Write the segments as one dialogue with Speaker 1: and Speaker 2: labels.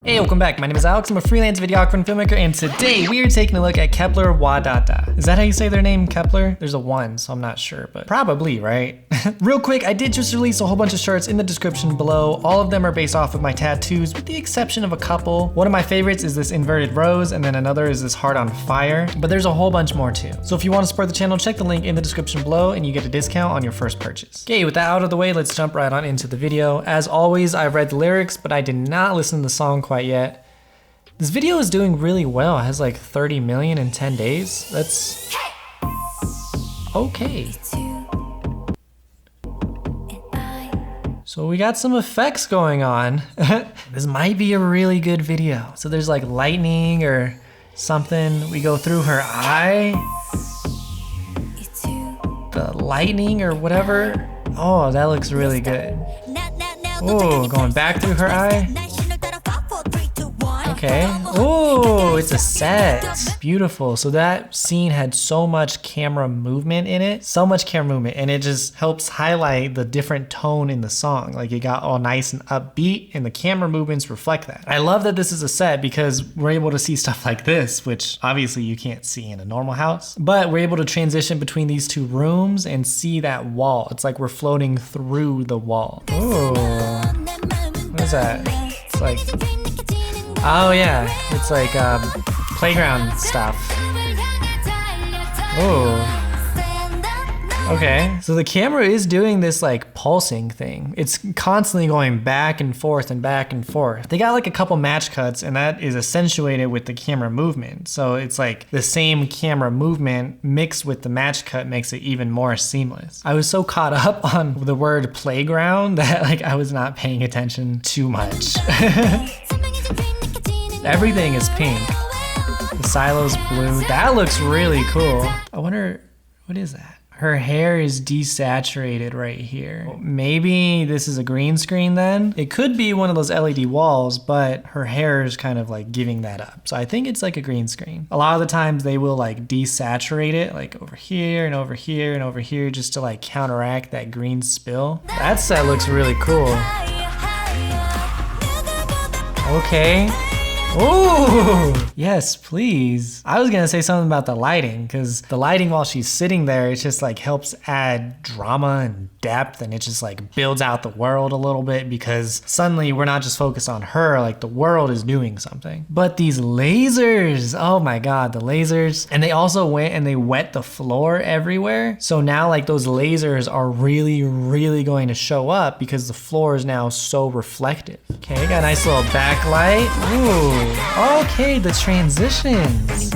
Speaker 1: Hey, welcome back. My name is Alex. I'm a freelance videographer and filmmaker, and today we are taking a look at Kep1er Wadata. Is that how you say their name, Kep1er? There's a 1, so I'm not sure, but probably, right? Real quick, I did just release a whole bunch of shirts in the description below. All of them are based off of my tattoos, with the exception of a couple. One of my favorites is this inverted rose, and then another is this heart on fire, but there's a whole bunch more too. So if you want to support the channel, check the link in the description below, and you get a discount on your first purchase. Okay, with that out of the way, let's jump right on into the video. As always, I've read the lyrics, but I did not listen to the song quite yet. This video is doing really well. It has like 30 million in 10 days. That's okay. So we got some effects going on. This might be a really good video. So there's like lightning or something. We go through her eye. The lightning or whatever. Oh, that looks really good. Oh, going back through her eye. Okay. Oh, it's a set. Beautiful. So that scene had so much camera movement in it. So much camera movement. And it just helps highlight the different tone in the song. Like it got all nice and upbeat and the camera movements reflect that. I love that this is a set because we're able to see stuff like this, which obviously you can't see in a normal house. But we're able to transition between these two rooms and see that wall. It's like we're floating through the wall. Oh, what is that? It's like... Oh yeah, it's like playground stuff. Oh. Okay, so the camera is doing this like pulsing thing. It's constantly going back and forth and back and forth. They got like a couple match cuts and that is accentuated with the camera movement. So it's like the same camera movement mixed with the match cut makes it even more seamless. I was so caught up on the word playground that like I was not paying attention too much. Everything is pink. The silo's blue. That looks really cool. I wonder, what is that? Her hair is desaturated right here. Maybe this is a green screen then? It could be one of those LED walls, but her hair is kind of like giving that up. So I think it's like a green screen. A lot of the times they will like desaturate it like over here and over here and over here just to like counteract that green spill. That set looks really cool. Okay. Oh, yes, please. I was gonna say something about the lighting because the lighting while she's sitting there, it just like helps add drama and depth and it just like builds out the world a little bit because suddenly we're not just focused on her, like the world is doing something. But these lasers, oh my God, the lasers. And they also went and they wet the floor everywhere. So now like those lasers are really, really going to show up because the floor is now so reflective. Okay, got a nice little backlight. Ooh. Okay, the transitions.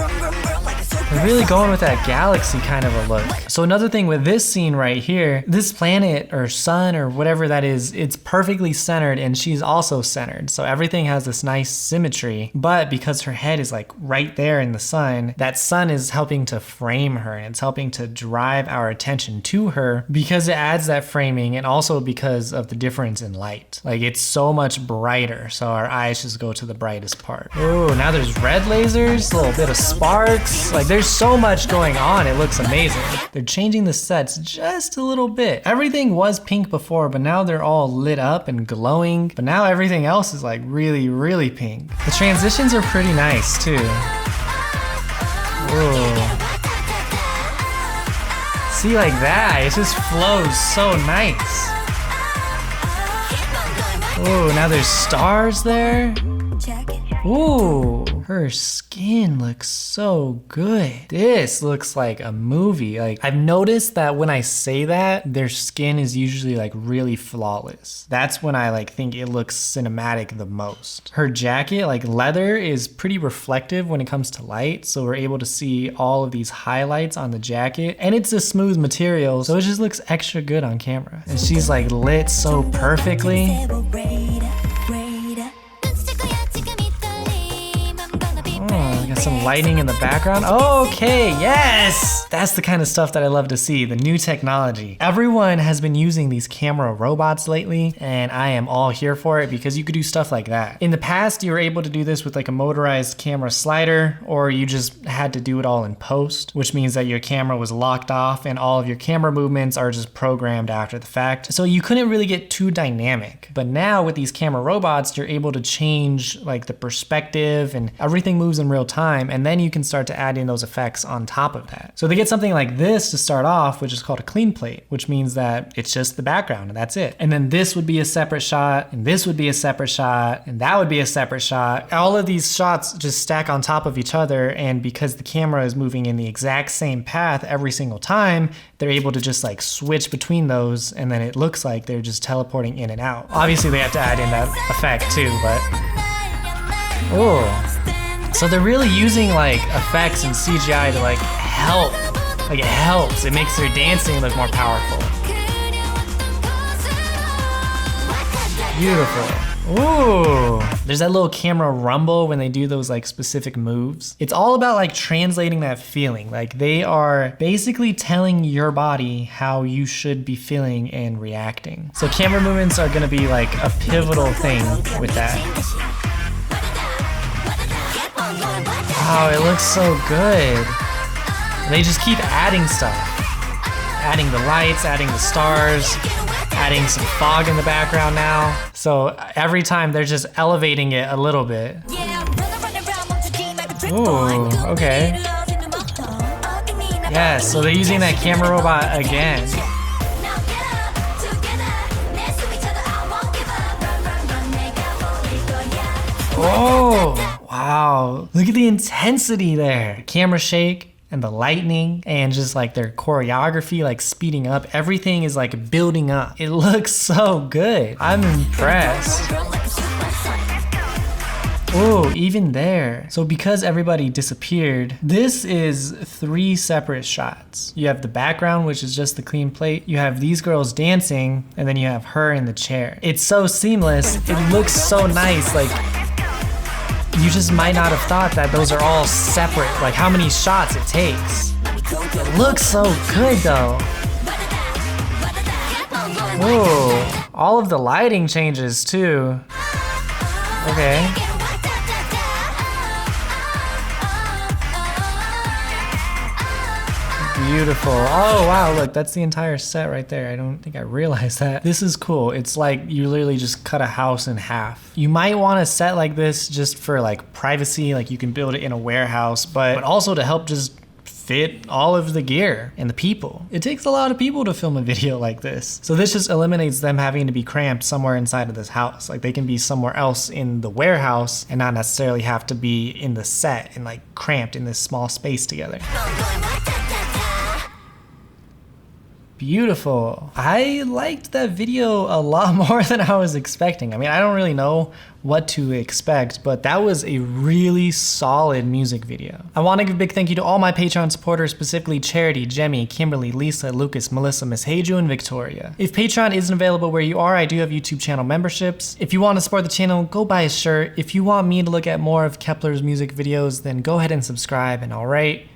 Speaker 1: They're really going with that galaxy kind of a look. So another thing with this scene right here, this planet or sun or whatever that is, it's perfectly centered and she's also centered. So everything has this nice symmetry, but because her head is like right there in the sun, that sun is helping to frame her and it's helping to drive our attention to her because it adds that framing and also because of the difference in light. Like it's so much brighter. So our eyes just go to the brightest part. Oh, now there's red lasers, a little bit of sparks. Like there's so much going on, it looks amazing. They're changing the sets just a little bit. Everything was pink before, but now they're all lit up and glowing. But now everything else is like really, really pink. The transitions are pretty nice too. Whoa. See like that, it just flows so nice. Oh, now there's stars there. Ooh, her skin looks so good. This looks like a movie. Like I've noticed that when I say that, their skin is usually like really flawless. That's when I like think it looks cinematic the most. Her jacket, like leather, is pretty reflective when it comes to light. So we're able to see all of these highlights on the jacket and it's a smooth material. So it just looks extra good on camera. And she's like lit so perfectly. some lighting in the background. Okay, yes! That's the kind of stuff that I love to see, the new technology. Everyone has been using these camera robots lately, and I am all here for it because you could do stuff like that. In the past, you were able to do this with like a motorized camera slider, or you just had to do it all in post, which means that your camera was locked off and all of your camera movements are just programmed after the fact. So you couldn't really get too dynamic. But now with these camera robots, you're able to change like the perspective and everything moves in real time, and then you can start to add in those effects on top of that. So they get something like this to start off, which is called a clean plate, which means that it's just the background and that's it. And then this would be a separate shot, and this would be a separate shot, and that would be a separate shot. All of these shots just stack on top of each other, and because the camera is moving in the exact same path every single time, they're able to just like switch between those, and then it looks like they're just teleporting in and out. Obviously they have to add in that effect too, but oh, so they're really using like effects and CGI to like help. Like it helps. It makes their dancing look more powerful. Beautiful. Ooh, there's that little camera rumble when they do those like specific moves. It's all about like translating that feeling. Like they are basically telling your body how you should be feeling and reacting. So camera movements are gonna be like a pivotal thing with that. Wow, it looks so good. They just keep adding stuff. Adding the lights, adding the stars, adding some fog in the background now. So every time they're just elevating it a little bit. Ooh, okay. Yes, so they're using that camera robot again. Oh, wow. Look at the intensity there. Camera shake and the lightning and just like their choreography like speeding up. Everything is like building up. It looks so good. I'm impressed. Oh, even there. So because everybody disappeared, this is 3 separate shots. You have the background, which is just the clean plate. You have these girls dancing, and then you have her in the chair. It's so seamless. It looks so nice. Like, you just might not have thought that those are all separate, like how many shots it takes. It looks so good though. Whoa, all of the lighting changes too. Okay. Beautiful. Oh wow, look, that's the entire set right there. I don't think I realized that. This is cool. It's like you literally just cut a house in half. You might want a set like this just for like privacy, like you can build it in a warehouse, but also to help just fit all of the gear and the people. It takes a lot of people to film a video like this. So this just eliminates them having to be cramped somewhere inside of this house. Like they can be somewhere else in the warehouse and not necessarily have to be in the set and like cramped in this small space together. Beautiful. I liked that video a lot more than I was expecting. I mean, I don't really know what to expect, but that was a really solid music video. I want to give a big thank you to all my Patreon supporters, specifically Charity, Jemmy, Kimberly, Lisa, Lucas, Melissa, Miss Heiju, and Victoria. If Patreon isn't available where you are, I do have YouTube channel memberships. If you want to support the channel, go buy a shirt. If you want me to look at more of Kep1er's music videos, then go ahead and subscribe, and all right.